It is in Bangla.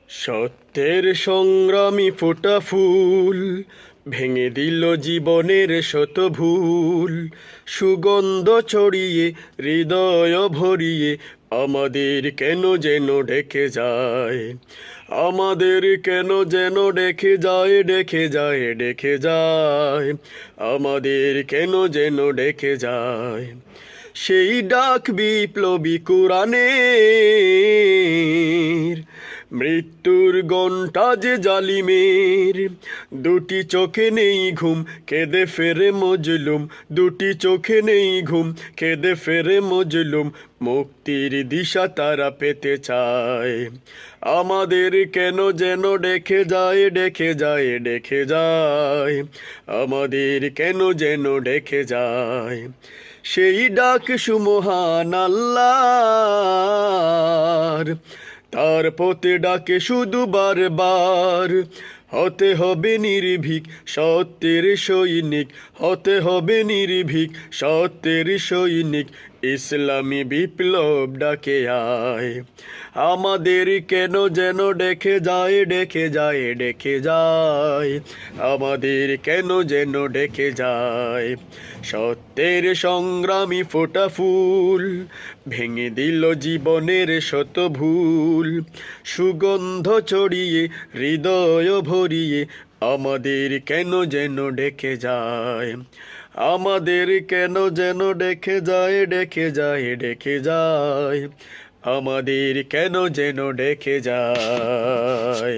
সত্যের সংগ্রামী ফোটা ফুল ভেঙে দিল জীবনের শত ভুল। সুগন্ধ ছড়িয়ে হৃদয় ভরিয়ে আমাদের কেন যেন ডেকে যায়, আমাদের কেন যেন ডেকে যায়, ডেকে যায়, ডেকে যায়, আমাদের কেন যেন ডেকে যায়। সেই ডাক বিপ্লবী কোরআনের, মৃত্যুর ঘণ্টা যে জালিমের। দুটি চোখে নেই ঘুম, কেঁদে ফেরে মজলুম, দুটি চোখে নেই ঘুম, কেঁদে ফেরে মজলুম। মুক্তির দিশা তারা পেতে চায়, আমাদের কেন যেন ডেকে যায়, ডেকে যায়, ডেকে যায়, আমাদের কেন যেন ডেকে যায়। সেই ডাক সুমহান আল্লাহর, তার পথে ডাকে শুধু বারবার। হতে হবে নির্ভীক সত্যের সৈনিক, হতে হবে নির্ভীক সত্যের সৈনিক। ইসলামী বিপ্লব ডাকে আয়, আমাদের কেন যেন ডেকে যায়, ডেকে যায়, ডেকে যায়, আমাদের কেন যেন ডেকে যায়। সত্যের সংগ্রামী ফোটা ফুল ভেঙে দিল জীবনের শত ভুল। সুগন্ধ ছড়িয়ে হৃদয় ভরিয়ে আমাদের কেন যেন ডেকে যায়, আমাদের কেন যেন ডেকে যায়, ডেকে যায়, ডেকে যায়, আমাদের কেন যেন ডেকে যায়।